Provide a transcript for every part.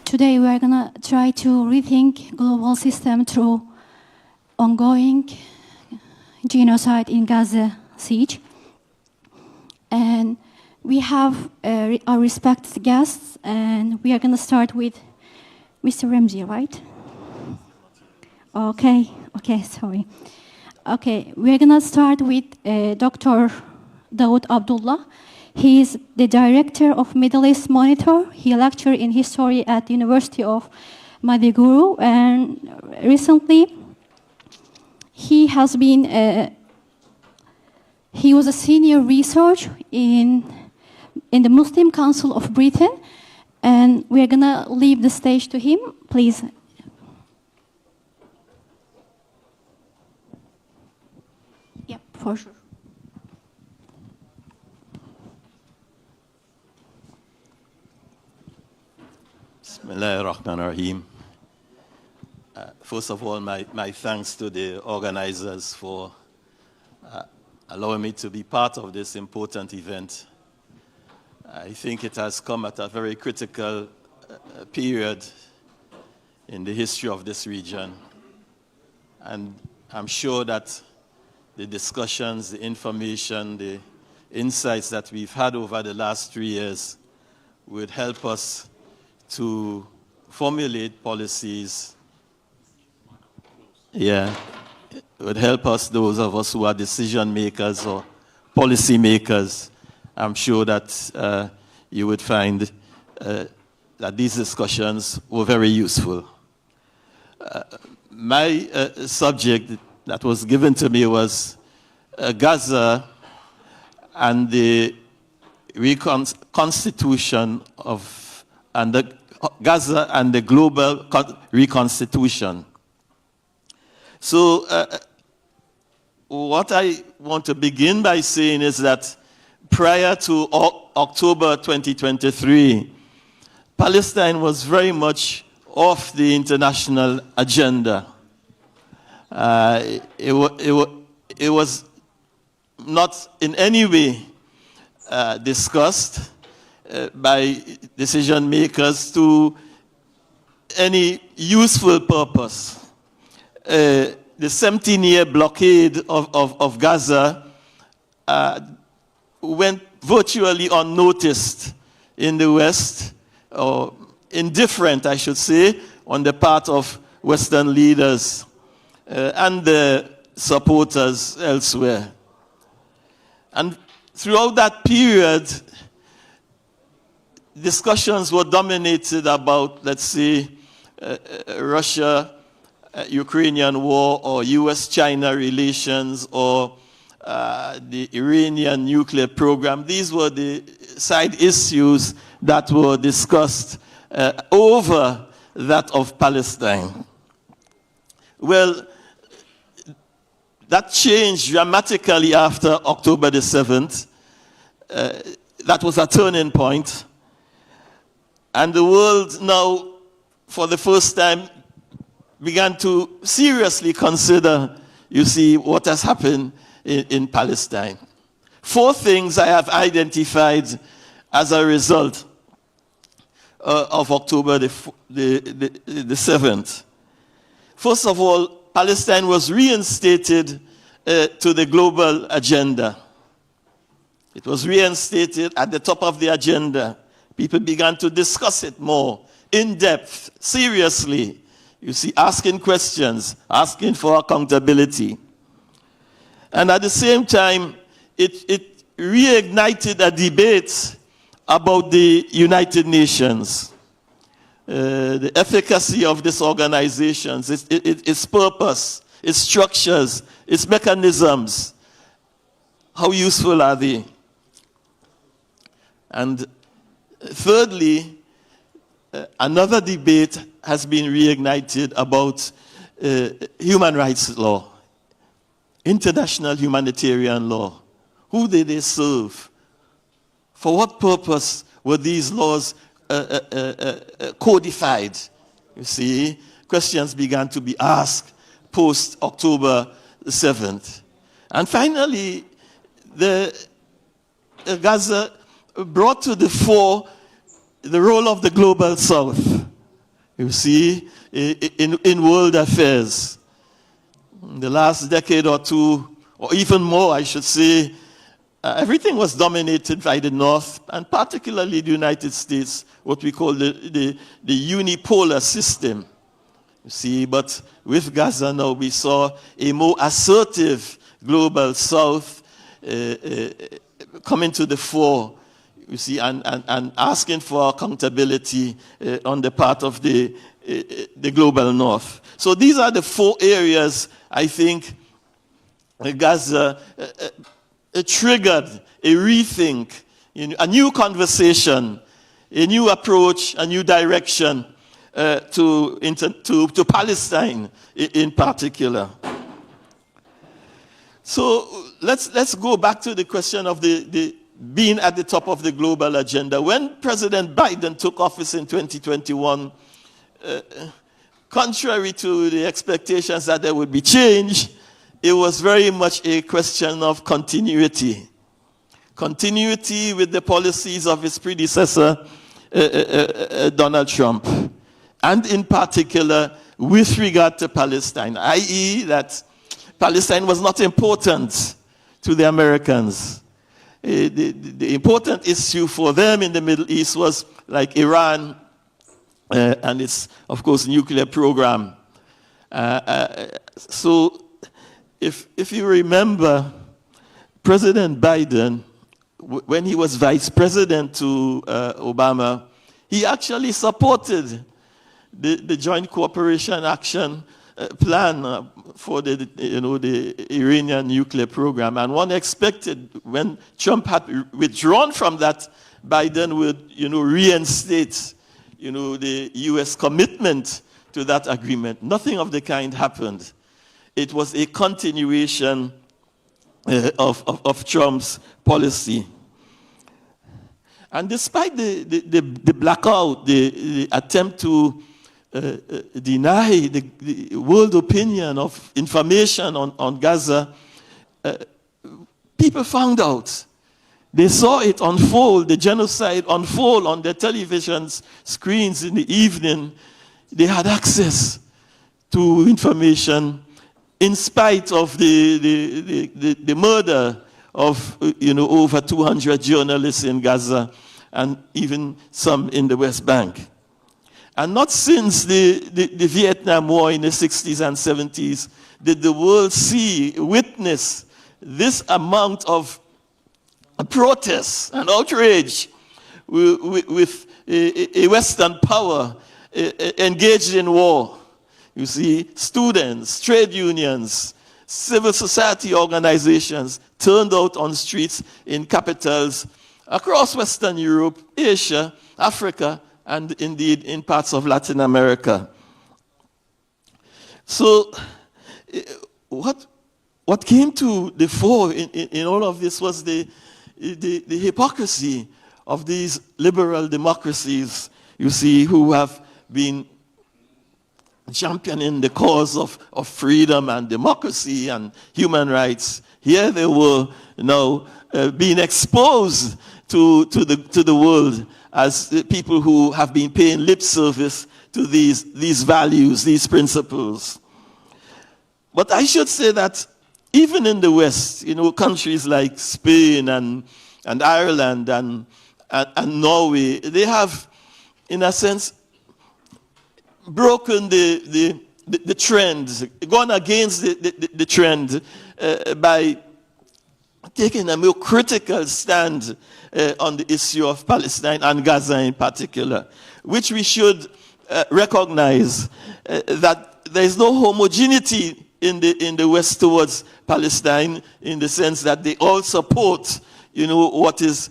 Today we are going to try to rethink global system through ongoing genocide in Gaza siege. And we have our respected guests, and we are going to start with Mr. Ramzy, right? Okay, sorry. Okay, we're going to start with Dr. Daud Abdullah. He is the director of Middle East Monitor. He lectured in history at the University of Maiduguri, and recently he has been he was a senior researcher in the Muslim Council of Britain, and we're gonna leave the stage to him, please. Yep, for sure. Bismillahirrahmanirrahim. First of all, my thanks to the organizers for allowing me to be part of this important event. I think it has come at a very critical period in the history of this region. And I'm sure that the discussions, the information, the insights that we've had over the last 3 years would help us to formulate policies. Yeah, it would help us, those of us who are decision makers or policy makers. I'm sure that you would find that these discussions were very useful. My subject that was given to me was Gaza and the Reconstitution of, Gaza and the global reconstitution. So what I want to begin by saying is that prior to October 2023, Palestine was very much off the international agenda. It was not in any way discussed by decision makers to any useful purpose. The 17-year blockade of Gaza went virtually unnoticed in the West, or indifferent, I should say, on the part of Western leaders and the supporters elsewhere. And throughout that period, discussions were dominated about, let's say, Russia-Ukrainian war, or US-China relations, or the Iranian nuclear program. These were the side issues that were discussed over that of Palestine. Well, that changed dramatically after October the 7th. That was a turning point. And the world now, for the first time, began to seriously consider, you see, what has happened in Palestine. 4 things I have identified as a result of October the 7th. First of all, Palestine was reinstated to the global agenda. It was reinstated at the top of the agenda. People began to discuss it more, in depth, seriously. You see, asking questions, asking for accountability. And at the same time, it reignited a debate about the United Nations, the efficacy of these organizations, its purpose, its structures, its mechanisms. How useful are they? And thirdly, another debate has been reignited about human rights law, international humanitarian law. Who did they serve? For what purpose were these laws codified? You see, questions began to be asked post-October 7th. And finally, the Gaza brought to the fore the role of the global South, you see, in world affairs. In the last decade or two, or even more, I should say, everything was dominated by the North, and particularly the United States, what we call the unipolar system. You see, but with Gaza now, we saw a more assertive global South coming to the fore, you see, and asking for accountability on the part of the global North. So these are the 4 areas, I think, Gaza triggered a rethink, a new conversation, a new approach, a new direction to Palestine in particular. So let's go back to the question of the being at the top of the global agenda. When President Biden took office in 2021, contrary to the expectations that there would be change, it was very much a question of continuity. Continuity with the policies of his predecessor, Donald Trump, and in particular with regard to Palestine, i.e. that Palestine was not important to the Americans. The important issue for them in the Middle East was like Iran and its, of course, nuclear program. So if you remember, President Biden, when he was vice president to Obama, he actually supported the Joint Cooperation Action Plan for the Iranian nuclear program. And one expected when Trump had withdrawn from that, Biden would reinstate the U.S. commitment to that agreement. Nothing of the kind happened. It was a continuation of Trump's policy. And despite the blackout, the attempt to deny the world opinion of information on Gaza, people found out. They saw it unfold, the genocide unfold on their television screens in the evening. They had access to information in spite of the murder of over 200 journalists in Gaza and even some in the West Bank. And not since the Vietnam War in the 60s and 70s did the world witness this amount of protests and outrage with a Western power engaged in war. You see, students, trade unions, civil society organizations turned out on streets in capitals across Western Europe, Asia, Africa, and indeed in parts of Latin America. So what came to the fore in all of this was the hypocrisy of these liberal democracies, you see, who have been championing the cause of freedom and democracy and human rights. Here they were now being exposed to the world as people who have been paying lip service to these values, these principles. But I should say that even in the West, countries like Spain and Ireland and Norway, they have, in a sense, broken the trend, gone against the trend by taking a more critical stand on the issue of Palestine and Gaza in particular, which we should recognize that there is no homogeneity in the West towards Palestine, in the sense that they all support, what is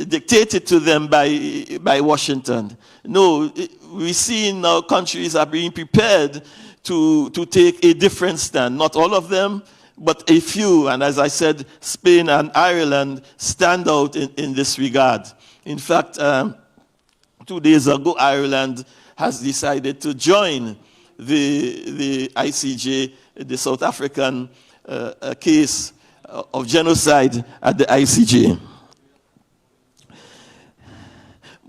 dictated to them by Washington. No, we see now countries are being prepared to take a different stand. Not all of them, but a few. And as I said, Spain and Ireland stand out in this regard. In fact, 2 days ago, Ireland has decided to join the ICJ, the South African case of genocide at the ICJ.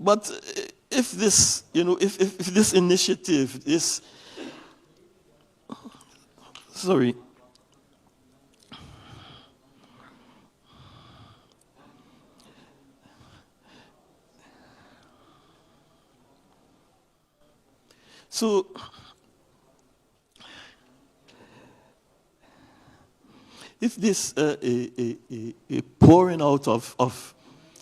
But if this, if this initiative is, sorry. So, if this a pouring out of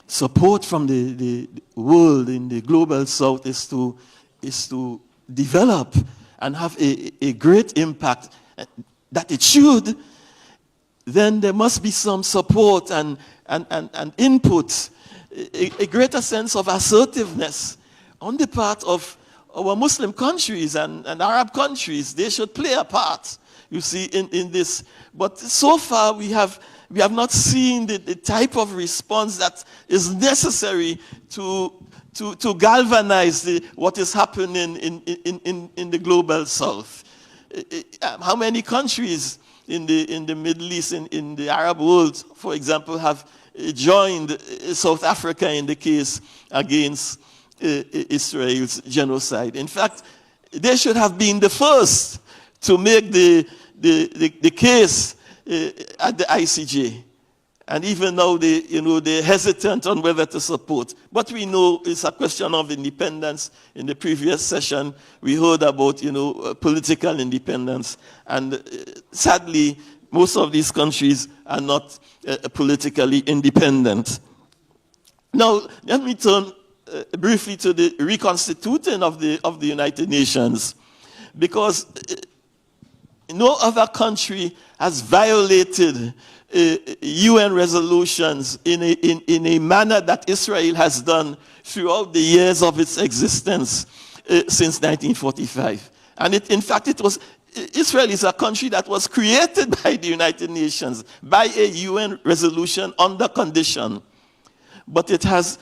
support from the world in the global south is to develop and have a great impact that it should, then there must be some support and input, a greater sense of assertiveness on the part of our Muslim countries and Arab countries. They should play a part, you see, in this. But so far we have not seen the type of response that is necessary to galvanize what is happening in the global south. How many countries in the Middle East, in the Arab world, for example, have joined South Africa in the case against Israel's genocide? In fact, they should have been the first to make the case at the ICJ. And even now, they're hesitant on whether to support. But we know it's a question of independence. In the previous session, we heard about, political independence. And sadly, most of these countries are not politically independent. Now, let me turn briefly to the Reconstitution of the United Nations, because no other country has violated UN resolutions in a manner that Israel has done throughout the years of its existence since 1945. And in fact, Israel is a country that was created by the United Nations, by a UN resolution under condition. But it has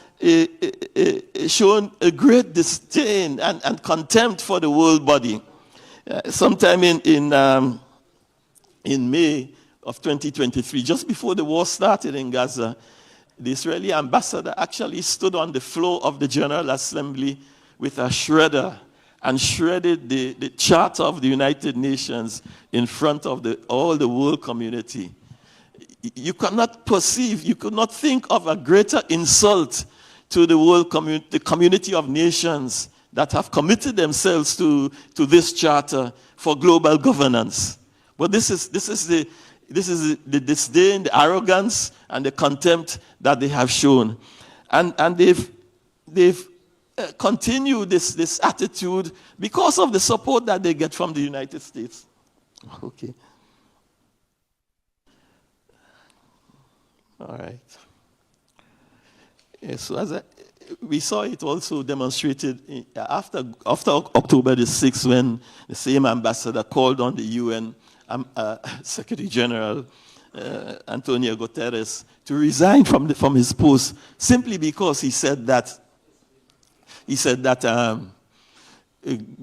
shown a great disdain and contempt for the world body. Sometime in May of 2023, just before the war started in Gaza, the Israeli ambassador actually stood on the floor of the General Assembly with a shredder and shredded the Charter of the United Nations in front of all the world community. You cannot perceive, you could not think of a greater insult to the world community, the community of nations that have committed themselves to this charter for global governance. But this is the disdain, the arrogance, and the contempt that they have shown, and they've continued this attitude because of the support that they get from the United States. Okay. All right. Yeah, so we saw it also demonstrated after October the 6th, when the same ambassador called on the UN Secretary General Antonio Guterres to resign from his post, simply because he said that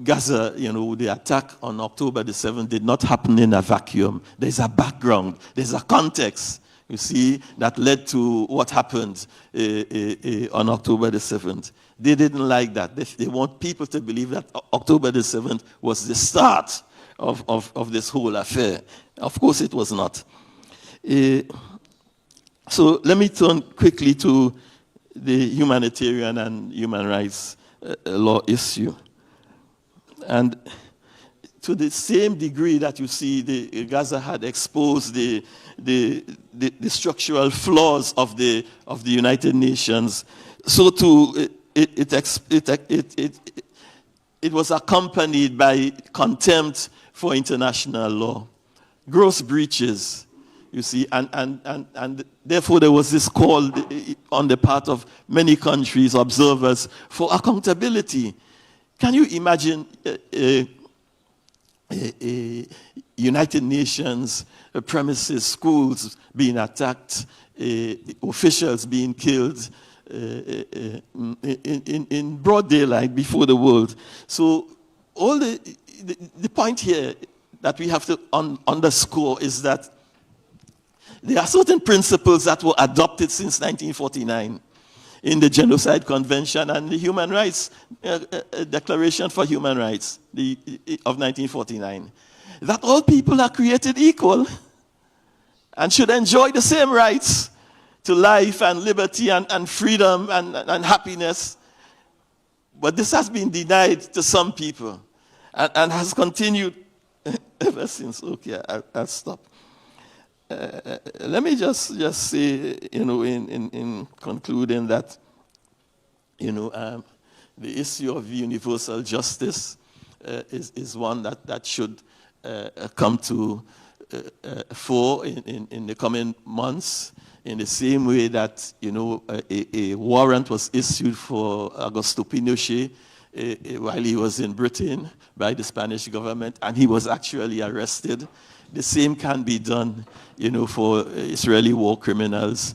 Gaza, the attack on October the 7th did not happen in a vacuum. There's a background, there's a context, you see, that led to what happened on October the 7th. They didn't like that. They want people to believe that October the 7th was the start of this whole affair. Of course it was not. So let me turn quickly to the humanitarian and human rights law issue. And to the same degree that you see Gaza had exposed the structural flaws of the United Nations, so too it was accompanied by contempt for international law, gross breaches, you see, and therefore there was this call on the part of many countries, observers, for accountability. Can you imagine United Nations premises, schools being attacked, officials being killed in broad daylight before the world? So all the point here that we have to underscore is that there are certain principles that were adopted since 1949 in the Genocide Convention and the Human Rights Declaration for Human Rights of 1949, that all people are created equal and should enjoy the same rights to life and liberty and freedom and happiness. But this has been denied to some people and has continued ever since. Okay, I'll stop. Let me just say, in concluding that, the issue of universal justice is one that should come to fore in the coming months, in the same way that, a warrant was issued for Augusto Pinochet while he was in Britain by the Spanish government, and he was actually arrested. The same can be done, for Israeli war criminals.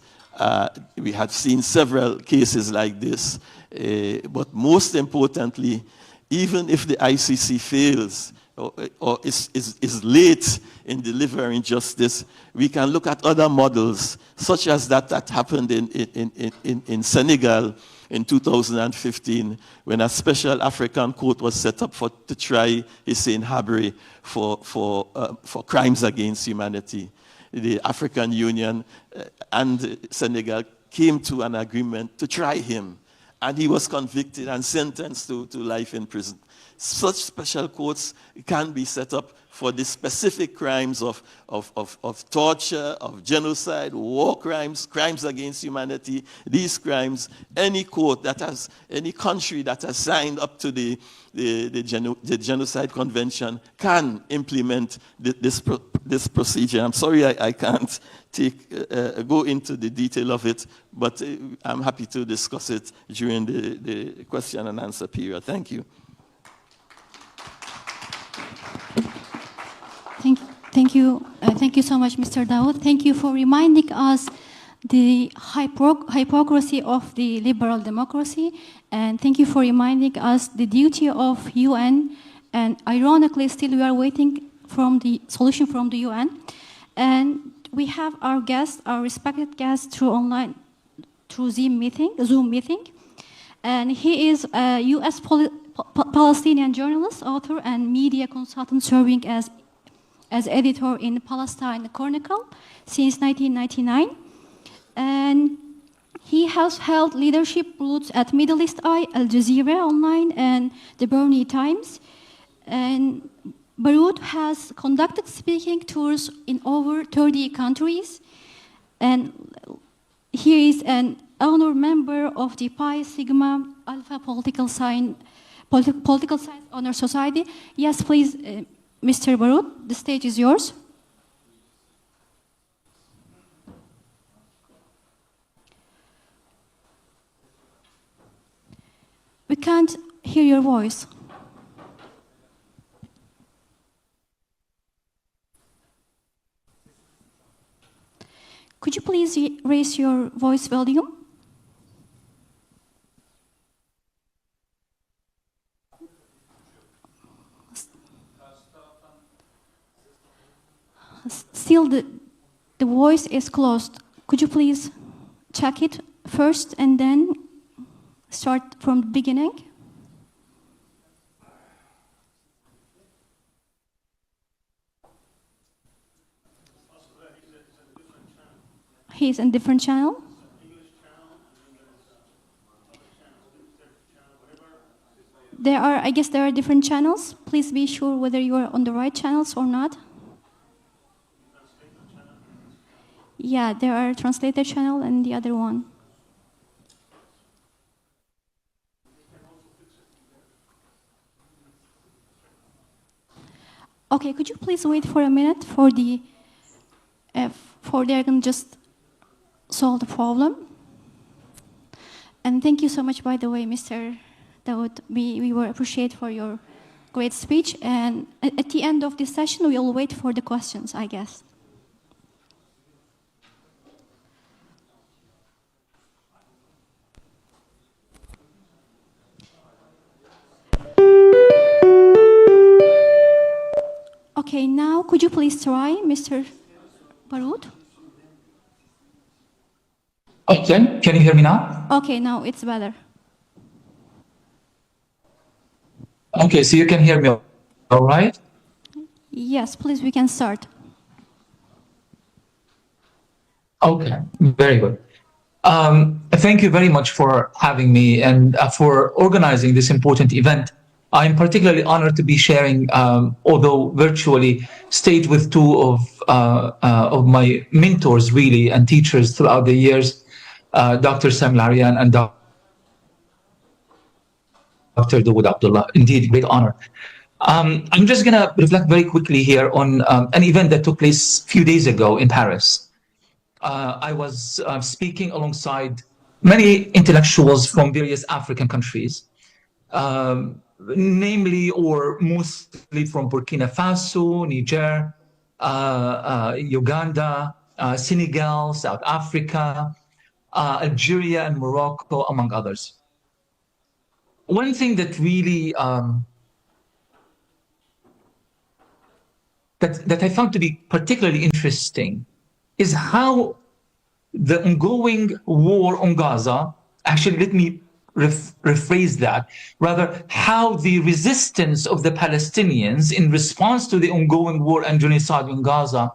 We have seen several cases like this, but most importantly, even if the ICC fails or is late in delivering justice, we can look at other models, such as that happened in Senegal in 2015, when a special African court was set up to try Hissène Habré for crimes against humanity. The African Union and Senegal came to an agreement to try him, and he was convicted and sentenced to life in prison. Such special courts can be set up for the specific crimes of torture, of genocide, war crimes, crimes against humanity. These crimes, any court that has, any country that has signed up to the Genocide Convention can implement this procedure. I'm sorry I can't go into the detail of it, but I'm happy to discuss it during the question and answer period. Thank you. Thank you so much, Mr. Daud. Thank you for reminding us the hypocrisy of the liberal democracy, and thank you for reminding us the duty of UN. And ironically, still we are waiting from the solution from the UN. And we have our guest, our respected guest, through Zoom meeting, and he is a U.S. Palestinian journalist, author, and media consultant serving as editor in Palestine Chronicle since 1999. And he has held leadership roles at Middle East Eye, Al Jazeera Online, and the Bernie Times. And Baraoud has conducted speaking tours in over 30 countries. And he is an honorary member of the Pi Sigma Alpha Political Science Honor Society. Yes, please, Mr. Baraoud, the stage is yours. We can't hear your voice. Could you please raise your voice volume? Still, the voice is closed. Could you please check it first and then start from the beginning? He's in a different channel. I guess there are different channels. Please be sure whether you are on the right channels or not. Yeah, there are translator channel and the other one. Okay, could you please wait for a minute for they're gonna just solve the problem. And thank you so much, by the way, Mr. Daud. We will appreciate for your great speech. And at the end of this session, we will wait for the questions, I guess. Okay, now could you please try, Mr. Baraoud? Okay, can you hear me now? Okay, now it's better. Okay, so you can hear me all right? Yes, please, we can start. Okay, very good. Thank you very much for having me and for organizing this important event. I'm particularly honored to be sharing, although virtually, stage with two of my mentors, really, and teachers throughout the years, Dr. Sami Arian and Dr. Daud Abdullah. Indeed, great honor. I'm just going to reflect very quickly here on an event that took place a few days ago in Paris. I was speaking alongside many intellectuals from various African countries, namely or mostly from Burkina Faso, Niger, Uganda, Senegal, South Africa, Algeria, and Morocco, among others. One thing that really that I found to be particularly interesting is how the ongoing war on Gaza, actually, let me rephrase that, rather, how the resistance of the Palestinians in response to the ongoing war and genocide in Gaza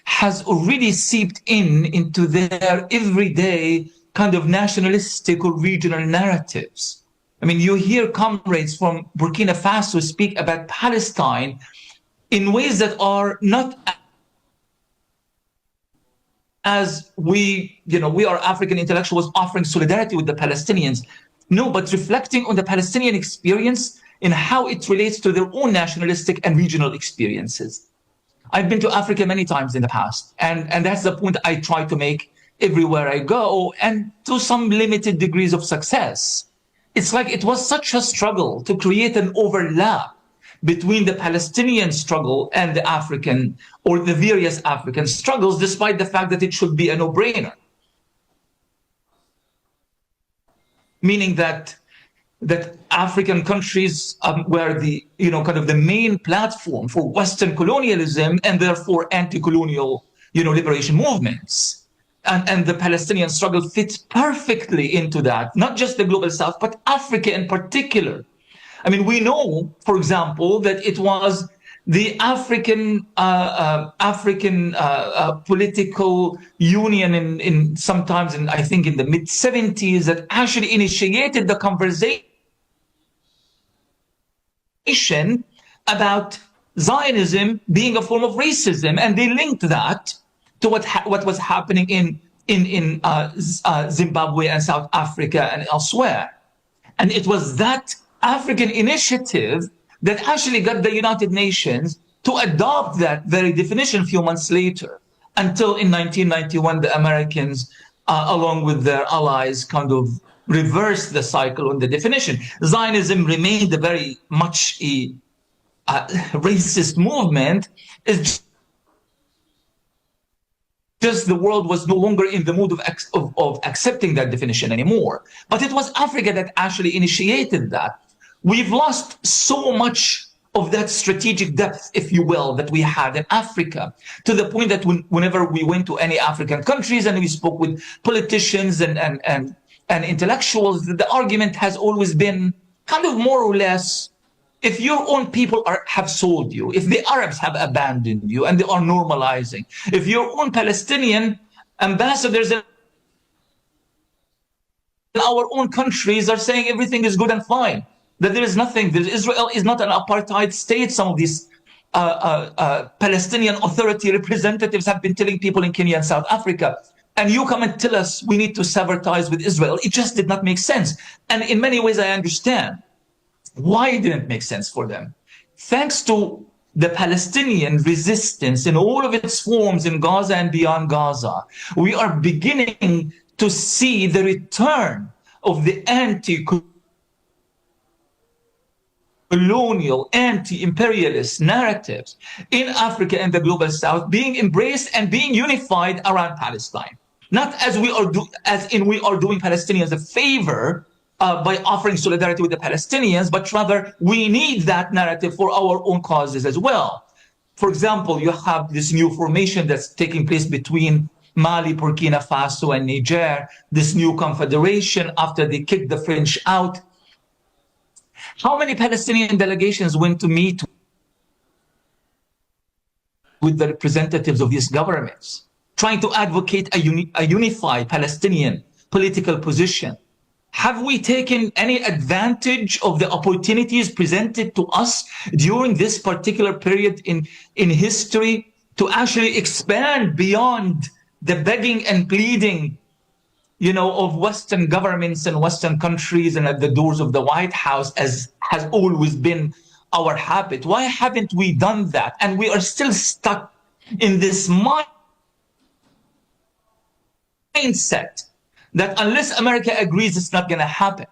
has already seeped into their everyday kind of nationalistic or regional narratives. I mean, you hear comrades from Burkina Faso speak about Palestine in ways that are not as we are African intellectuals offering solidarity with the Palestinians. No, but reflecting on the Palestinian experience and how it relates to their own nationalistic and regional experiences. I've been to Africa many times in the past, and that's the point I try to make everywhere I go, and to some limited degrees of success. It's like it was such a struggle to create an overlap between the Palestinian struggle and the African or the various African struggles, despite the fact that it should be a no-brainer. Meaning that African countries were the kind of the main platform for Western colonialism and therefore anti-colonial liberation movements. And the Palestinian struggle fits perfectly into that, not just the global South, but Africa in particular. I mean, we know, for example, that it was the African political union in sometimes in I think in the mid-70s that actually initiated the conversation about Zionism being a form of racism, and they linked that to what was happening in Zimbabwe and South Africa and elsewhere. And it was that African initiative that actually got the United Nations to adopt that very definition a few months later, until in 1991, the Americans, along with their allies, kind of reversed the cycle on the definition. Zionism remained a very much a racist movement. It's just the world was no longer in the mood of accepting that definition anymore. But it was Africa that actually initiated that. We've lost so much of that strategic depth, if you will, that we had in Africa, to the point that whenever we went to any African countries and we spoke with politicians and intellectuals, the argument has always been kind of more or less, if your own people have sold you, if the Arabs have abandoned you and they are normalizing, if your own Palestinian ambassadors in our own countries are saying everything is good and fine, that there is nothing, that Israel is not an apartheid state. Some of these Palestinian Authority representatives have been telling people in Kenya and South Africa, and you come and tell us we need to sever ties with Israel. It just did not make sense. And in many ways, I understand why it didn't make sense for them. Thanks to the Palestinian resistance in all of its forms in Gaza and beyond Gaza, we are beginning to see the return of the anti-colonial, anti-imperialist narratives in Africa and the global South being embraced and being unified around Palestine. Not as we are doing Palestinians a favor by offering solidarity with the Palestinians, but rather we need that narrative for our own causes as well. For example, you have this new formation that's taking place between Mali, Burkina Faso, and Niger, this new confederation after they kicked the French out. How many Palestinian delegations went to meet with the representatives of these governments, trying to advocate a unified Palestinian political position? Have we taken any advantage of the opportunities presented to us during this particular period in history to actually expand beyond the begging and pleading, of Western governments and Western countries and at the doors of the White House, as has always been our habit? Why haven't we done that? And we are still stuck in this mindset that unless America agrees, it's not going to happen.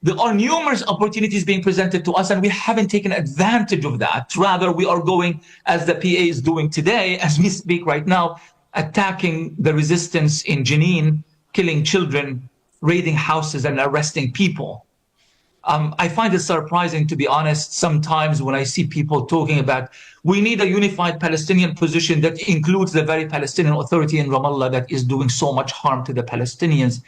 There are numerous opportunities being presented to us, and we haven't taken advantage of that. Rather, we are going, as the PA is doing today, as we speak right now, attacking the resistance in Jenin, killing children, raiding houses, and arresting people. I find it surprising, to be honest, sometimes when I see people talking about we need a unified Palestinian position that includes the very Palestinian Authority in Ramallah that is doing so much harm to the Palestinians.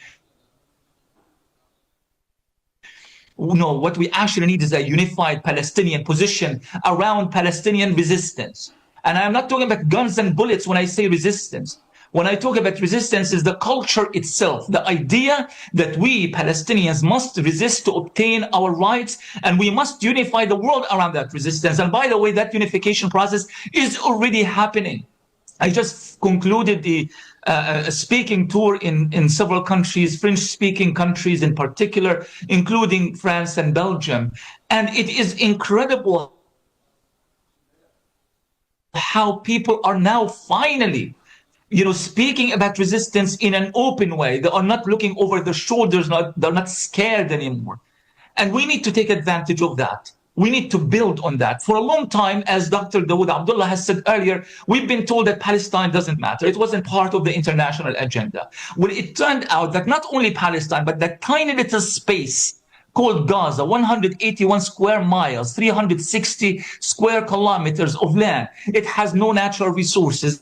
No, what we actually need is a unified Palestinian position around Palestinian resistance. And I'm not talking about guns and bullets when I say resistance. When I talk about resistance, is the culture itself, the idea that we Palestinians must resist to obtain our rights, and we must unify the world around that resistance. And by the way, that unification process is already happening. I just concluded the speaking tour in several countries, French-speaking countries in particular, including France and Belgium. And it is incredible how people are now finally speaking about resistance in an open way. They are not looking over their shoulders, they're not scared anymore. And we need to take advantage of that. We need to build on that. For a long time, as Dr. Daud Abdullah has said earlier, we've been told that Palestine doesn't matter. It wasn't part of the international agenda. Well, it turned out that not only Palestine, but that tiny little space called Gaza, 181 square miles, 360 square kilometers of land, it has no natural resources.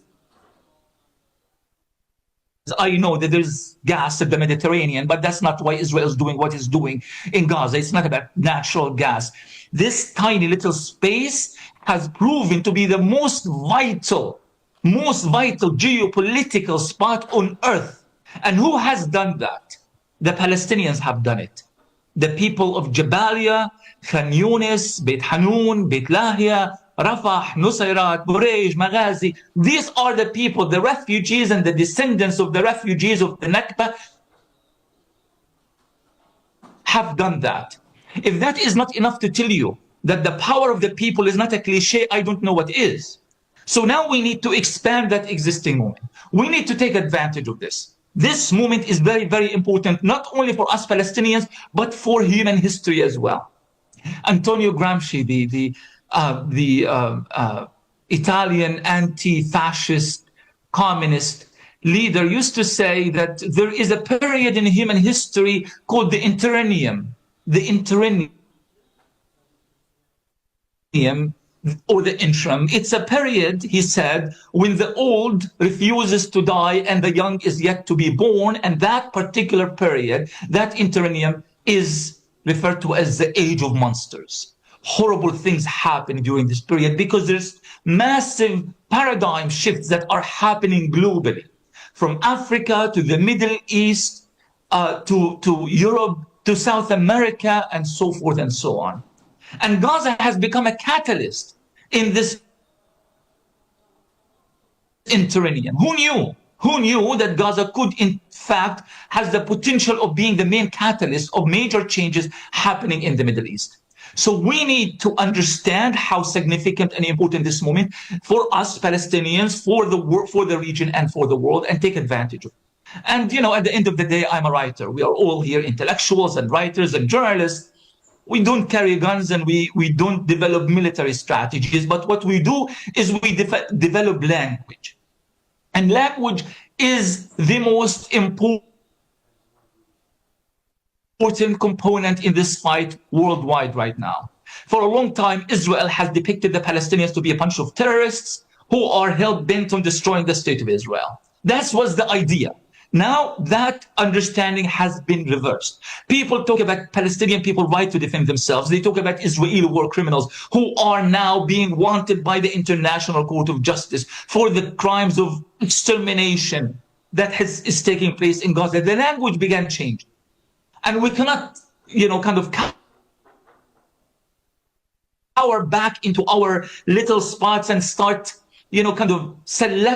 I know that there's gas in the Mediterranean, but that's not why Israel is doing what it's doing in Gaza. It's not about natural gas. This tiny little space has proven to be the most vital geopolitical spot on earth. And who has done that? The Palestinians have done it. The people of Jabalia, Khan Yunis, Beit Hanun, Beit Lahia, Rafah, Nusayrat, Burej, Maghazi. These are the people, the refugees and the descendants of the refugees of the Nakba have done that. If that is not enough to tell you that the power of the people is not a cliche, I don't know what is. So now we need to expand that existing moment. We need to take advantage of this. This moment is very, very important, not only for us Palestinians, but for human history as well. Antonio Gramsci, the Italian anti-fascist communist leader, used to say that there is a period in human history called the interregnum. The interregnum or the interim. It's a period, he said, when the old refuses to die and the young is yet to be born. And that particular period, that interregnum, is referred to as the age of monsters. Horrible things happen during this period because there's massive paradigm shifts that are happening globally, from Africa to the Middle East, to Europe, to South America, and so forth and so on. And Gaza has become a catalyst in this interregnum. Who knew? Who knew that Gaza could, in fact, has the potential of being the main catalyst of major changes happening in the Middle East? So we need to understand how significant and important this moment for us Palestinians, for the region, and for the world, and take advantage of it. And, at the end of the day, I'm a writer. We are all here intellectuals and writers and journalists. We don't carry guns and we don't develop military strategies. But what we do is we develop language. And language is the most important component in this fight worldwide right now. For a long time, Israel has depicted the Palestinians to be a bunch of terrorists who are hell-bent on destroying the state of Israel. That was the idea. Now that understanding has been reversed. People talk about Palestinian people right to defend themselves. They talk about Israeli war criminals who are now being wanted by the International Court of Justice for the crimes of extermination that is taking place in Gaza. The language began changing. And we cannot, kind of cower back into our little spots and start, kind of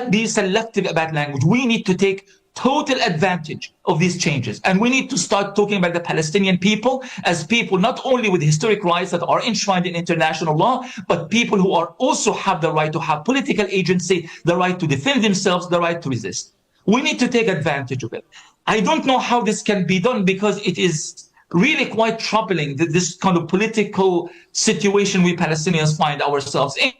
be selective about language. We need to take total advantage of these changes. And we need to start talking about the Palestinian people as people not only with historic rights that are enshrined in international law, but people who are also have the right to have political agency, the right to defend themselves, the right to resist. We need to take advantage of it. I don't know how this can be done because it is really quite troubling that this kind of political situation we Palestinians find ourselves in.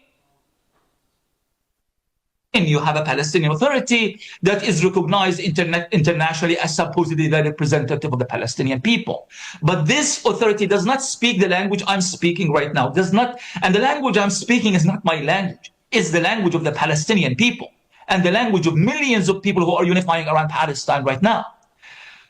You have a Palestinian Authority that is recognized internationally as supposedly the representative of the Palestinian people. But this authority does not speak the language I'm speaking right now. And the language I'm speaking is not my language. It's the language of the Palestinian people and the language of millions of people who are unifying around Palestine right now.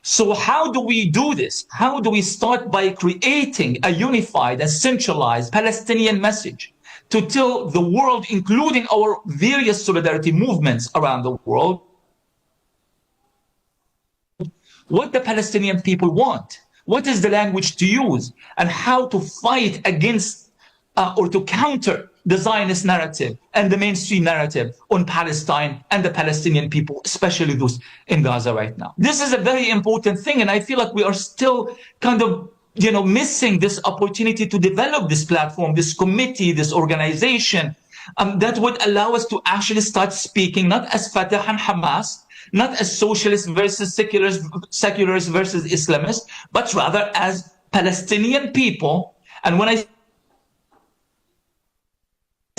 So how do we do this? How do we start by creating a unified and centralized Palestinian message to tell the world, including our various solidarity movements around the world, what the Palestinian people want, what is the language to use, and how to fight against or to counter the Zionist narrative and the mainstream narrative on Palestine and the Palestinian people, especially those in Gaza right now. This is a very important thing, and I feel like we are still kind of missing this opportunity to develop this platform, this committee, this organization that would allow us to actually start speaking not as Fatah and Hamas, not as socialists versus secularists versus Islamists, but rather as Palestinian people. And when I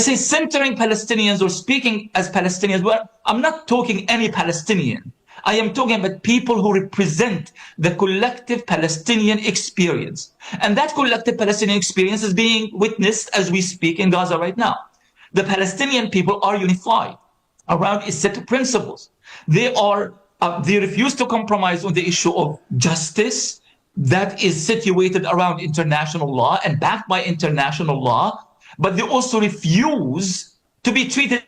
say centering Palestinians or speaking as Palestinians, well, I'm not talking any Palestinian. I am talking about people who represent the collective Palestinian experience. And that collective Palestinian experience is being witnessed as we speak in Gaza right now. The Palestinian people are unified around a set of principles. They refuse to compromise on the issue of justice that is situated around international law and backed by international law, but they also refuse to be treated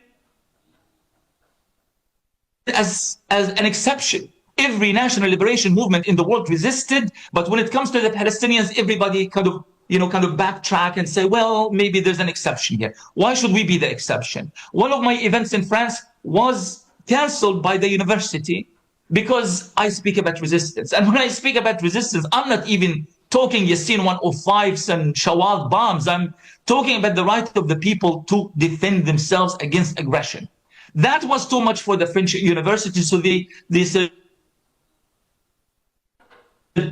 as an exception. Every national liberation movement in the world resisted, but when it comes to the Palestinians, everybody kind of backtrack and say, well, maybe there's an exception here. Why should we be the exception? One of my events in France was canceled by the university because I speak about resistance. And when I speak about resistance, I'm not even talking Yassin 105s and Shawal bombs. I'm talking about the right of the people to defend themselves against aggression. That was too much for the French university, so they said,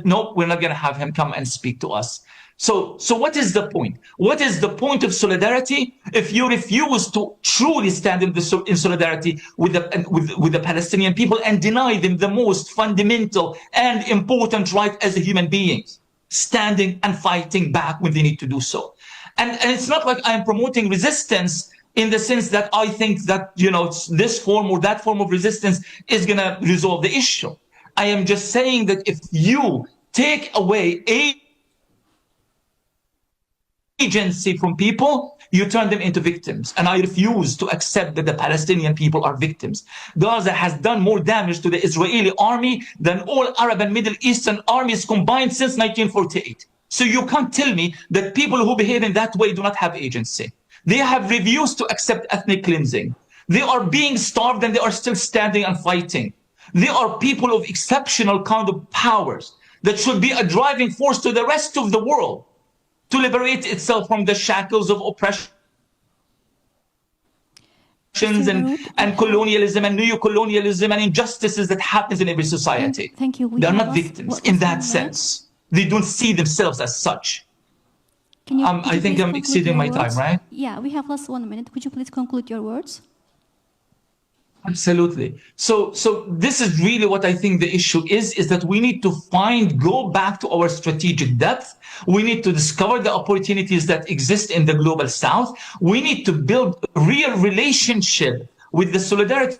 no, we're not going to have him come and speak to us. So what is the point? What is the point of solidarity if you refuse to truly stand in solidarity with the Palestinian people and deny them the most fundamental and important right as a human beings, standing and fighting back when they need to do so? And it's not like I'm promoting resistance in the sense that I think that, this form or that form of resistance is going to resolve the issue. I am just saying that if you take away agency from people, you turn them into victims. And I refuse to accept that the Palestinian people are victims. Gaza has done more damage to the Israeli army than all Arab and Middle Eastern armies combined since 1948. So you can't tell me that people who behave in that way do not have agency. They have refused to accept ethnic cleansing. They are being starved and they are still standing and fighting. They are people of exceptional kind of powers that should be a driving force to the rest of the world to liberate itself from the shackles of oppression and colonialism and neo-colonialism and injustices that happens in every society. Thank you. They're not victims in that sense. They don't see themselves as such. I think I'm exceeding my time, right? Yeah, we have last 1 minute. Could you please conclude your words? Absolutely. So this is really what I think the issue is that we need to go back to our strategic depth. We need to discover the opportunities that exist in the global South. We need to build a real relationship with the solidarity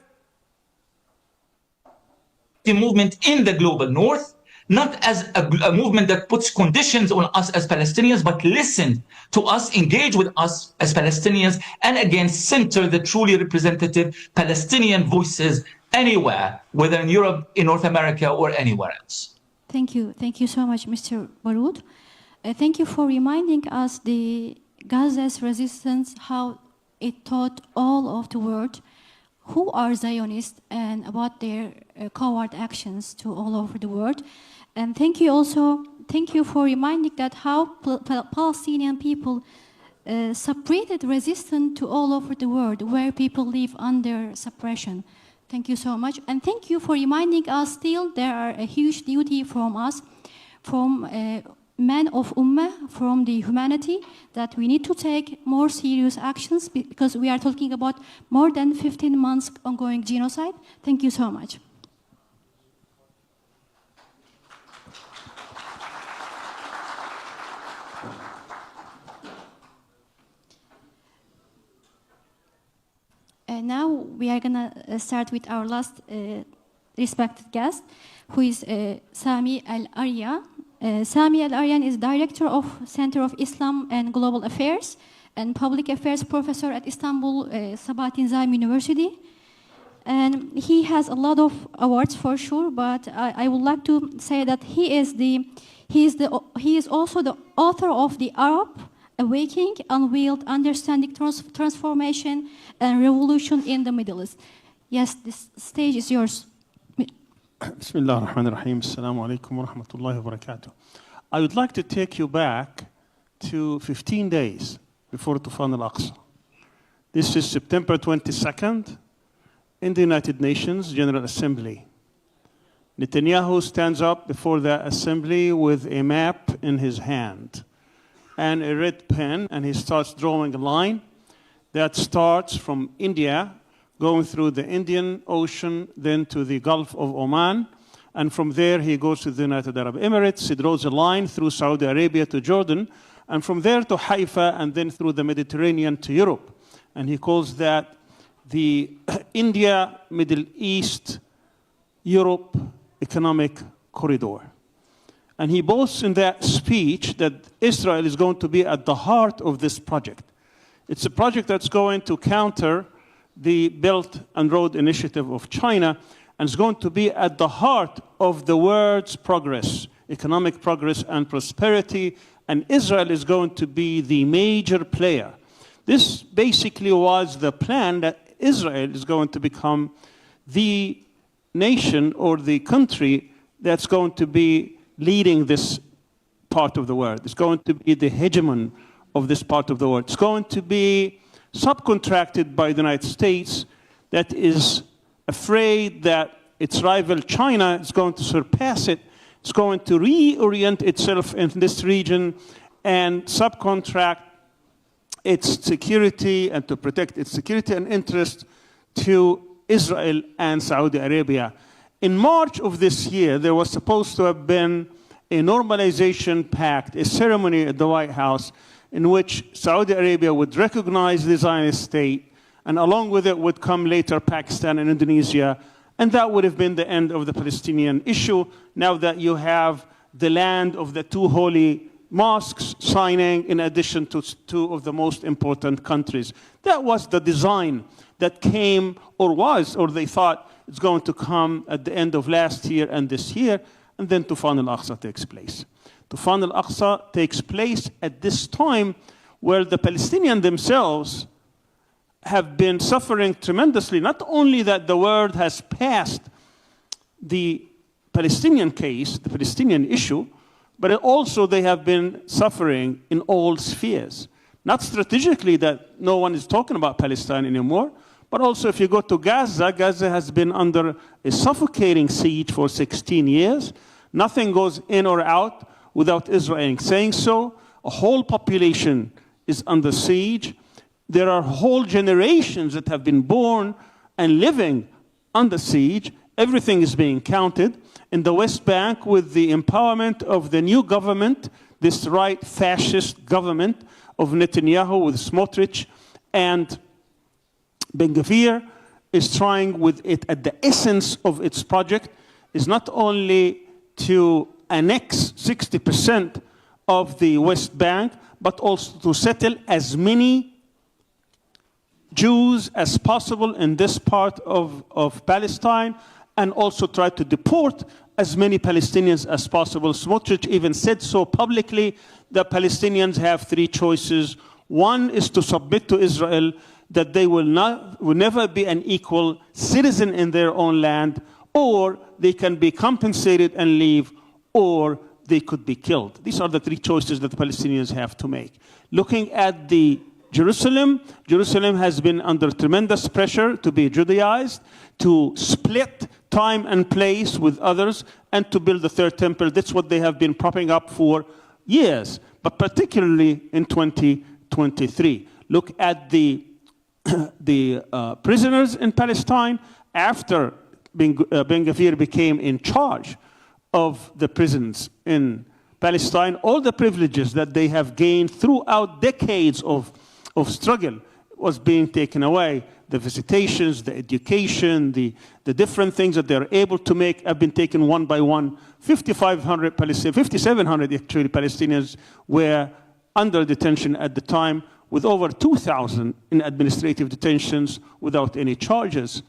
solidarity movement in the global north, not as a movement that puts conditions on us as Palestinians, but listen to us, engage with us as Palestinians, and again, center the truly representative Palestinian voices anywhere, whether in Europe, in North America, or anywhere else. Thank you. Thank you so much, Mr. Baraoud. Thank you for reminding us the Gaza's resistance, how it taught all of the world who are Zionists and about their coward actions to all over the world. And thank you for reminding that how Palestinian people separated resistance to all over the world, where people live under suppression. Thank you so much. And thank you for reminding us still there are a huge duty from us, from men of Ummah, from the humanity, that we need to take more serious actions because we are talking about more than 15 months ongoing genocide. Thank you so much. Now we are going to start with our last respected guest, who is Sami Arian. Sami Arian is Director of Center of Islam and Global Affairs and Public Affairs Professor at Istanbul Sabahattin Zaim University. And he has a lot of awards for sure, but I would like to say that he is also the author of the Arab Awakening, Unveiled Understanding Transformation and Revolution in the Middle East. Yes, this stage is yours. Bismillah ar-Rahman ar-Rahim. Assalamu alaikum wa rahmatullahi wa barakatuh. I would like to take you back to 15 days before Tufan al-Aqsa. This is September 22nd in the United Nations General Assembly. Netanyahu stands up before the assembly with a map in his hand and a red pen, and he starts drawing a line that starts from India, going through the Indian Ocean, then to the Gulf of Oman, and from there he goes to the United Arab Emirates. He draws a line through Saudi Arabia to Jordan, and from there to Haifa, and then through the Mediterranean to Europe. And he calls that the India, Middle East, Europe Economic Corridor. And he boasts in that speech that Israel is going to be at the heart of this project. It's a project that's going to counter the Belt and Road Initiative of China, and it's going to be at the heart of the world's progress, economic progress and prosperity, and Israel is going to be the major player. This basically was the plan, that Israel is going to become the nation or the country that's going to be leading this part of the world. It's going to be the hegemon of this part of the world. It's going to be subcontracted by the United States, that is afraid that its rival China is going to surpass it. It's going to reorient itself in this region and subcontract its security and to protect its security and interest to Israel and Saudi Arabia. In March of this year, there was supposed to have been a normalization pact, a ceremony at the White House, in which Saudi Arabia would recognize the Zionist state, and along with it would come later Pakistan and Indonesia, and that would have been the end of the Palestinian issue, now that you have the land of the two holy mosques signing, in addition to two of the most important countries. That was the design that came, or they thought it's going to come at the end of last year and this year, and then Tufan al-Aqsa takes place. Tufan al-Aqsa takes place at this time where the Palestinians themselves have been suffering tremendously. Not only that the world has passed the Palestinian case, the Palestinian issue, but also they have been suffering in all spheres. Not strategically, that no one is talking about Palestine anymore, but also if you go to Gaza, Gaza has been under a suffocating siege for 16 years. Nothing goes in or out without Israel saying so. A whole population is under siege. There are whole generations that have been born and living under siege. Everything is being counted. In the West Bank, with the empowerment of the new government, this right fascist government of Netanyahu with Smotrich and Ben Gvir, is trying with it at the essence of its project, is not only to annex 60% of the West Bank, but also to settle as many Jews as possible in this part of Palestine, and also try to deport as many Palestinians as possible. Smotrich even said so publicly, that Palestinians have three choices. One is to submit to Israel, that they will never be an equal citizen in their own land, or they can be compensated and leave, or they could be killed. These are the three choices that the Palestinians have to make. Looking at Jerusalem has been under tremendous pressure to be Judaized, to split time and place with others, and to build the third temple. That's what they have been propping up for years, but particularly in 2023. Look at the prisoners in Palestine. After Ben Gvir became in charge of the prisons in Palestine, all the privileges that they have gained throughout decades of struggle was being taken away. The visitations, the education, the different things that they're able to make have been taken one by one. 5,700 actually Palestinians were under detention at the time, with over 2,000 in administrative detentions without any charges.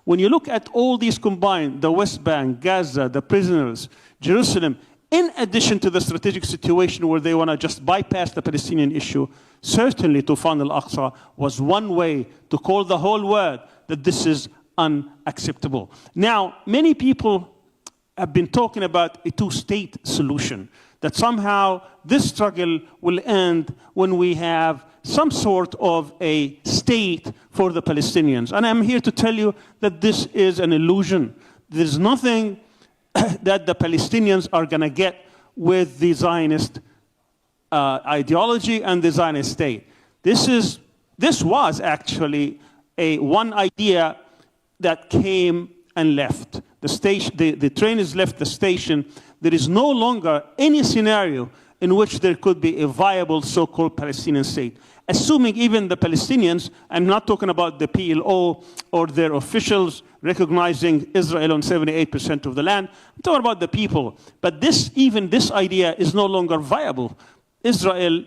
When you look at all these combined, the West Bank, Gaza, the prisoners, Jerusalem, in addition to the strategic situation where they want to just bypass the Palestinian issue, certainly Tufan al-Aqsa was one way to call the whole world that this is unacceptable. Now, many people have been talking about a two-state solution, that somehow this struggle will end when we have some sort of a state for the Palestinians. And I'm here to tell you that this is an illusion. There's nothing that the Palestinians are going to get with the Zionist ideology and the Zionist state. This was actually one idea that came and left. The train has left the station. There is no longer any scenario in which there could be a viable so-called Palestinian state. Assuming even the Palestinians, I'm not talking about the PLO or their officials recognizing Israel on 78% of the land, I'm talking about the people. But even this idea is no longer viable. Israel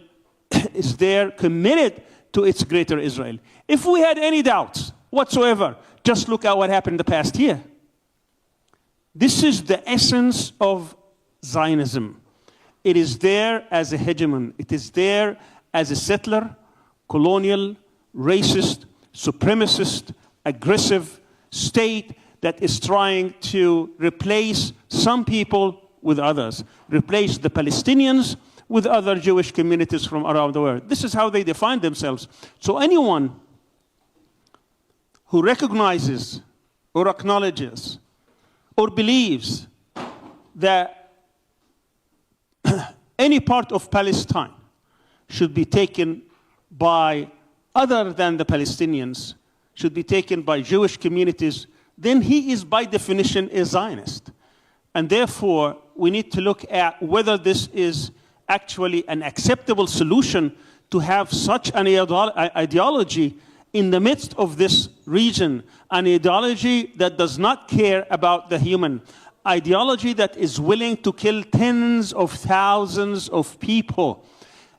is there, committed to its greater Israel. If we had any doubts whatsoever, just look at what happened in the past year. This is the essence of Zionism. It is there as a hegemon. It is there as a settler, colonial, racist, supremacist, aggressive state that is trying to replace some people with others, replace the Palestinians with other Jewish communities from around the world. This is how they define themselves. So anyone who recognizes or acknowledges or believes that any part of Palestine should be taken by other than the Palestinians, should be taken by Jewish communities, then he is by definition a Zionist. And therefore, we need to look at whether this is actually an acceptable solution to have such an ideology in the midst of this region, an ideology that does not care about the human, ideology that is willing to kill tens of thousands of people,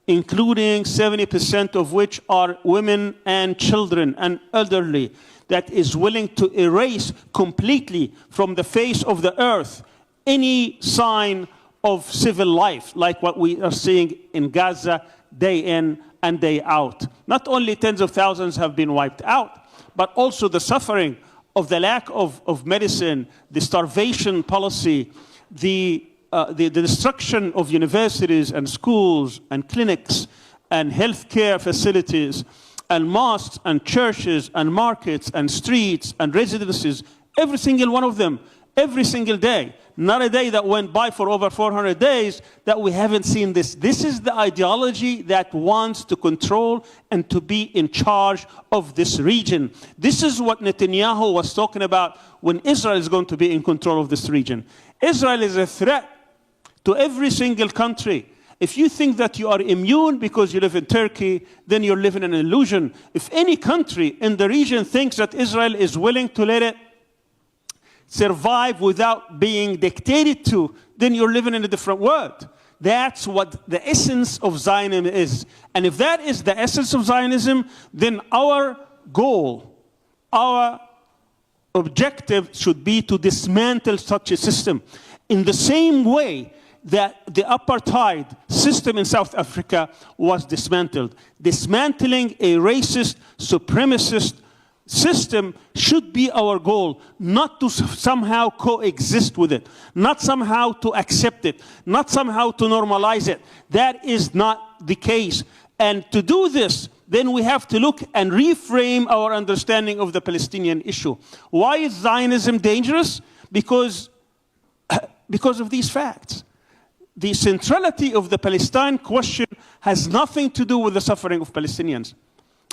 including 70% of which are women and children and elderly, that is willing to erase completely from the face of the earth any sign of civil life, like what we are seeing in Gaza day in and day out. Not only tens of thousands have been wiped out, but also the suffering of the lack of medicine, the starvation policy, the destruction of universities and schools and clinics and healthcare facilities and mosques and churches and markets and streets and residences, every single one of them, every single day. Not a day that went by for over 400 days that we haven't seen this. This is the ideology that wants to control and to be in charge of this region. This is what Netanyahu was talking about when Israel is going to be in control of this region. Israel is a threat to every single country. If you think that you are immune because you live in Turkey, then you're living in an illusion. If any country in the region thinks that Israel is willing to let it survive without being dictated to, then you're living in a different world. That's what the essence of Zionism is. And if that is the essence of Zionism, then our goal, our objective should be to dismantle such a system. In the same way that the apartheid system in South Africa was dismantled. Dismantling a racist, supremacist system should be our goal, not to somehow coexist with it, not somehow to accept it, not somehow to normalize it. That is not the case. And to do this, then we have to look and reframe our understanding of the Palestinian issue. Why is Zionism dangerous? Because of these facts. The centrality of the Palestine question has nothing to do with the suffering of Palestinians,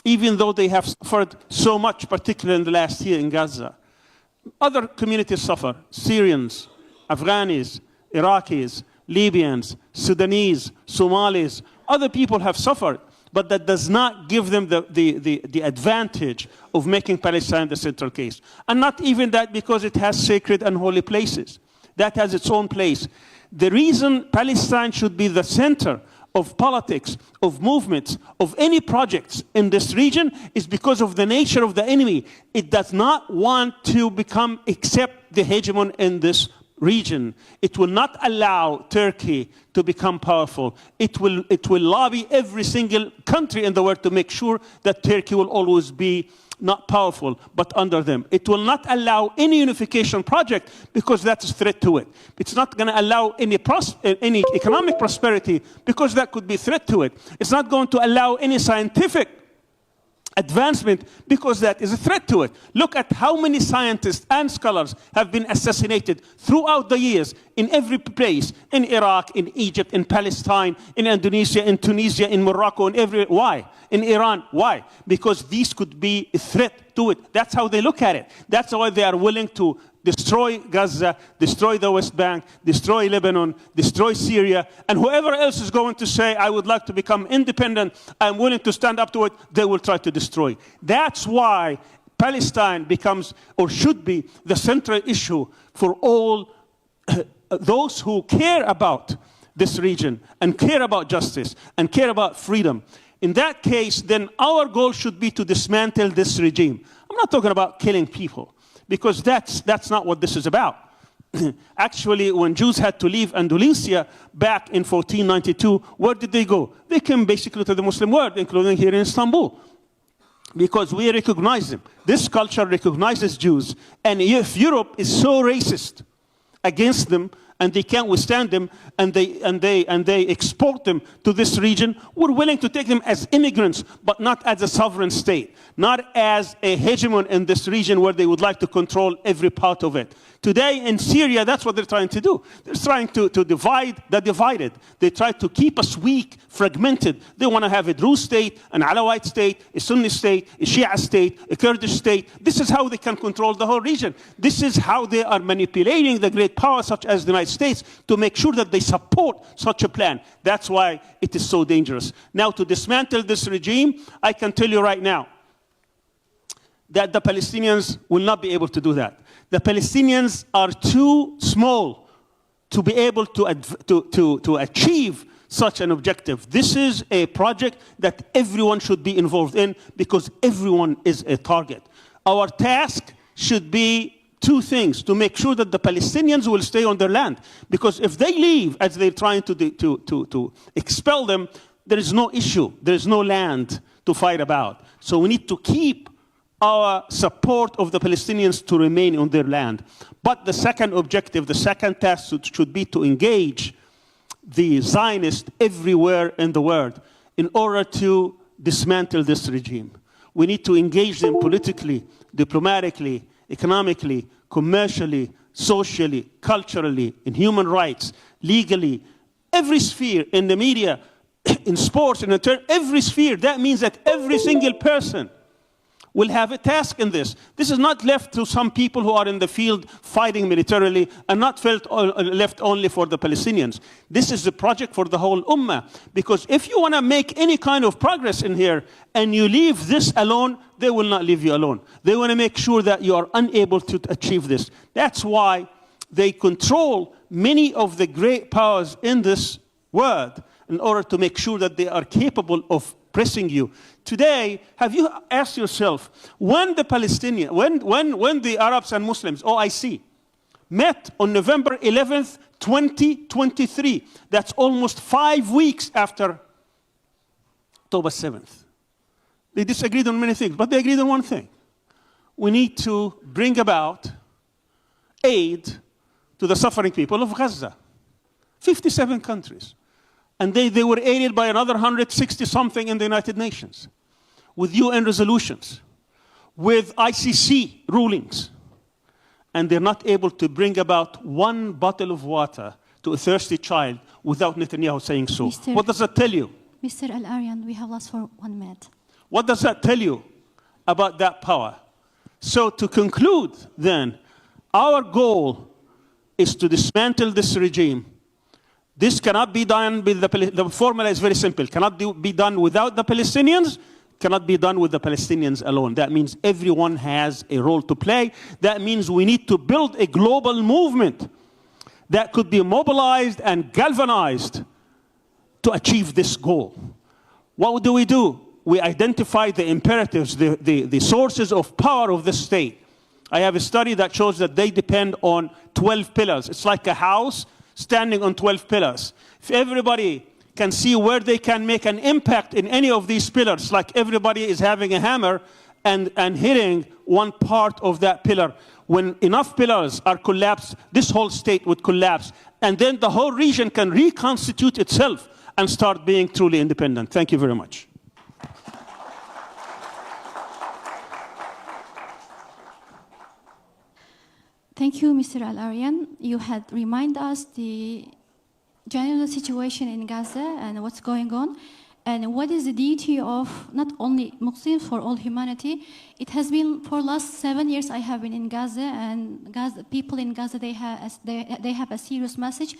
even though they have suffered so much, particularly in the last year in Gaza. Other communities suffer: Syrians, Afghanis, Iraqis, Libyans, Sudanese, Somalis. Other people have suffered, but that does not give them the advantage of making Palestine the central case. And not even that, because it has sacred and holy places. That has its own place. The reason Palestine should be the center of politics, of movements, of any projects in this region is because of the nature of the enemy. It does not want to accept the hegemon in this region. It will not allow Turkey to become powerful. It will lobby every single country in the world to make sure that Turkey will always be not powerful, but under them. It will not allow any unification project because that's a threat to it. It's not going to allow any economic prosperity because that could be a threat to it. It's not going to allow any scientific advancement because that is a threat to it. Look at how many scientists and scholars have been assassinated throughout the years in every place, in Iraq, in Egypt, in Palestine, in Indonesia, in Tunisia, in Morocco, why? In Iran, why? Because these could be a threat to it. That's how they look at it. That's why they are willing to destroy Gaza, destroy the West Bank, destroy Lebanon, destroy Syria, and whoever else is going to say, I would like to become independent, I'm willing to stand up to it, they will try to destroy. That's why Palestine becomes, or should be, the central issue for all those who care about this region, and care about justice, and care about freedom. In that case, then our goal should be to dismantle this regime. I'm not talking about killing people, because that's not what this is about. Actually, when Jews had to leave Andalusia back in 1492, where did they go? They came basically to the Muslim world, including here in Istanbul, because we recognize them. This culture recognizes Jews, and if Europe is so racist against them, and they can't withstand them, and they export them to this region, we're willing to take them as immigrants, but not as a sovereign state, not as a hegemon in this region where they would like to control every part of it. Today in Syria, that's what they're trying to do. They're trying to divide the divided. They try to keep us weak, fragmented. They want to have a Druze state, an Alawite state, a Sunni state, a Shia state, a Kurdish state. This is how they can control the whole region. This is how they are manipulating the great powers such as the United States to make sure that they support such a plan. That's why it is so dangerous. Now, to dismantle this regime, I can tell you right now that the Palestinians will not be able to do that. The Palestinians are too small to be able to achieve such an objective. This is a project that everyone should be involved in because everyone is a target. Our task should be two things: to make sure that the Palestinians will stay on their land, because if they leave, as they're trying to expel them, there is no issue, there is no land to fight about. So we need to keep our support of the Palestinians to remain on their land. But the second objective, the second task should be to engage the Zionists everywhere in the world in order to dismantle this regime. We need to engage them politically, diplomatically, economically, commercially, socially, culturally, in human rights, legally, every sphere, in the media, in sports, in every sphere. That means that every single person will have a task in this. This is not left to some people who are in the field fighting militarily and not left only for the Palestinians. This is a project for the whole ummah. Because if you want to make any kind of progress in here and you leave this alone, they will not leave you alone. They want to make sure that you are unable to achieve this. That's why they control many of the great powers in this world in order to make sure that they are capable of pressing you. Today, have you asked yourself, when the when the Arabs and Muslims, OIC, met on November 11th, 2023, that's almost 5 weeks after October 7th. They disagreed on many things, but they agreed on one thing. We need to bring about aid to the suffering people of Gaza. 57 countries. And they were aided by another 160-something in the United Nations, with UN resolutions, with ICC rulings. And they're not able to bring about one bottle of water to a thirsty child without Netanyahu saying so. What does that tell you? Mr. Arian, we have lost for 1 minute. What does that tell you about that power? So to conclude then, our goal is to dismantle this regime. This cannot be done with the formula is very simple. Cannot be done without the Palestinians, cannot be done with the Palestinians alone. That means everyone has a role to play. That means we need to build a global movement that could be mobilized and galvanized to achieve this goal. What do? We identify the imperatives, the sources of power of the state. I have a study that shows that they depend on 12 pillars. It's like a house standing on 12 pillars. If everybody can see where they can make an impact in any of these pillars, like everybody is having a hammer and hitting one part of that pillar, when enough pillars are collapsed, this whole state would collapse. And then the whole region can reconstitute itself and start being truly independent. Thank you very much. Thank you, Mr. Arian. You had reminded us the general situation in Gaza and what's going on, and what is the duty of not only Muslims, for all humanity. It has been for last 7 years I have been in Gaza, and people in Gaza, they have a serious message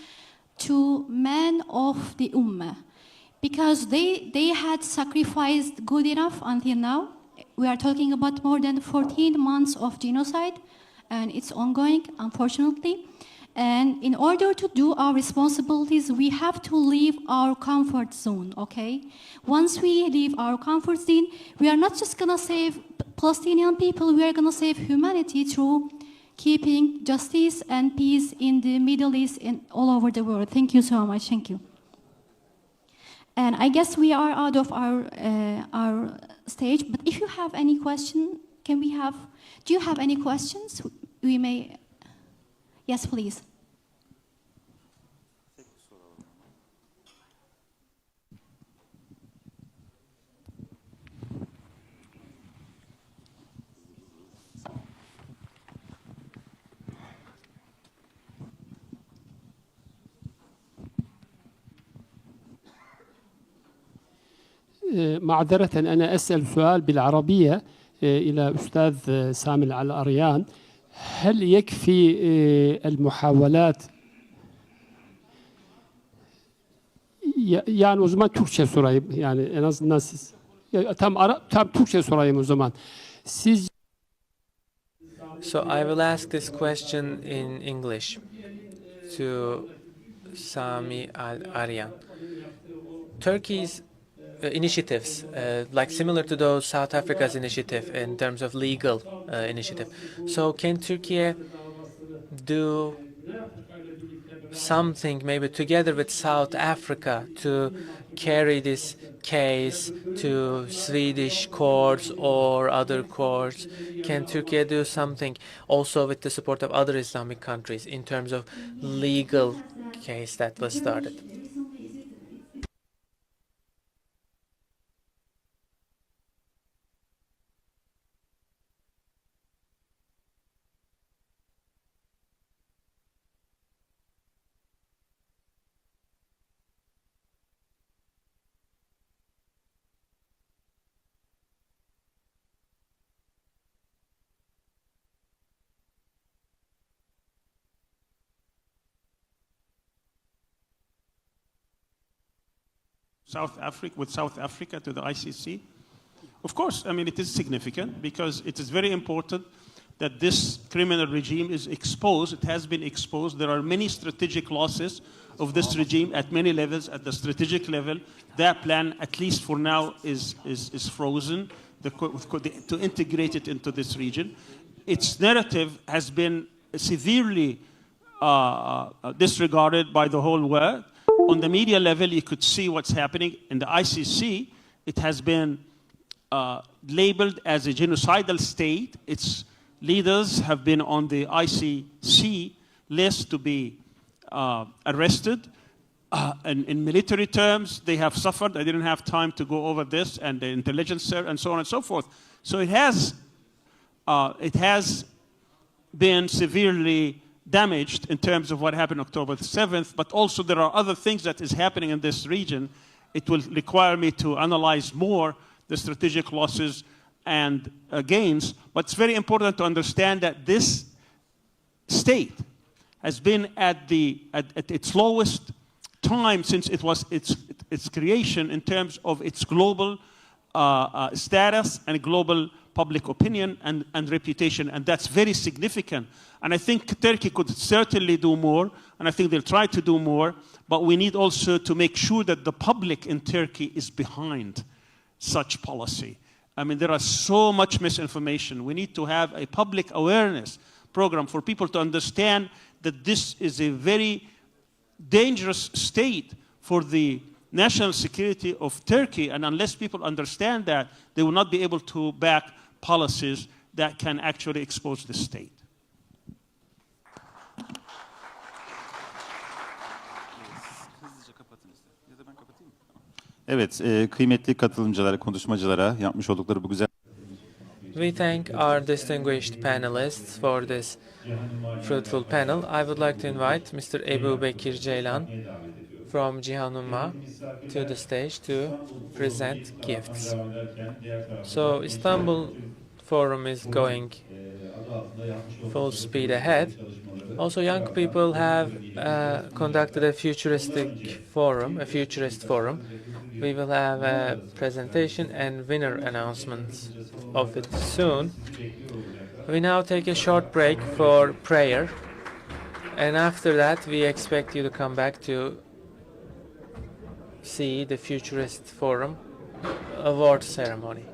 to men of the Ummah, because they had sacrificed good enough until now. We are talking about more than 14 months of genocide, and it's ongoing, unfortunately. And in order to do our responsibilities, we have to leave our comfort zone, okay? Once we leave our comfort zone, we are not just gonna save Palestinian people, we are gonna save humanity through keeping justice and peace in the Middle East and all over the world. Thank you so much, thank you. And I guess we are out of our stage, but if you have any question, do you have any questions? We may, yes, please. معذرة أنا أسأل سؤال بالعربية إلى أستاذ سامي العريان. هل يكفي المحاولات yani o zaman Türkçe sorayım yani en azından siz tam Türkçe sorayım o zaman. Siz So I will ask this question in English to Sami Arian. Turkey's initiatives, like similar to those South Africa's initiative in terms of legal initiative. So can Turkey do something maybe together with South Africa to carry this case to Swedish courts or other courts? Can Turkey do something also with the support of other Islamic countries in terms of legal case that was started? South Africa to the ICC. Of course, I mean, it is significant because it is very important that this criminal regime is exposed. It has been exposed. There are many strategic losses of this regime at many levels. At the strategic level, that plan, at least for now, is frozen to integrate it into this region. Its narrative has been severely disregarded by the whole world. On the media level, you could see what's happening. In the ICC, it has been labeled as a genocidal state. Its leaders have been on the ICC list to be arrested. And in military terms, they have suffered. I didn't have time to go over this, and the intelligence service, and so on and so forth. So it has been severely damaged in terms of what happened October 7th, but also there are other things that is happening in this region. It will require me to analyze more the strategic losses and gains, but it's very important to understand that this state has been at its lowest time since it was its creation in terms of its global status and global public opinion and reputation, and that's very significant. And I think Turkey could certainly do more, and I think they'll try to do more, but we need also to make sure that the public in Turkey is behind such policy. I mean, there is so much misinformation. We need to have a public awareness program for people to understand that this is a very dangerous state for the national security of Turkey, and unless people understand that, they will not be able to back policies that can actually expose the state. Evet, kıymetli katılımcılara, konuşmacılara yapmış oldukları bu güzel... We thank our distinguished panelists for this fruitful panel. I would like to invite Mr. Ebu Bekir Ceylan from Cihanumma to the stage to present gifts. So Istanbul Forum is going full speed ahead. Also, young people have conducted a futurist forum. We will have a presentation and winner announcements of it soon. We now take a short break for prayer, and after that we expect you to come back to see the Futurist Forum award ceremony.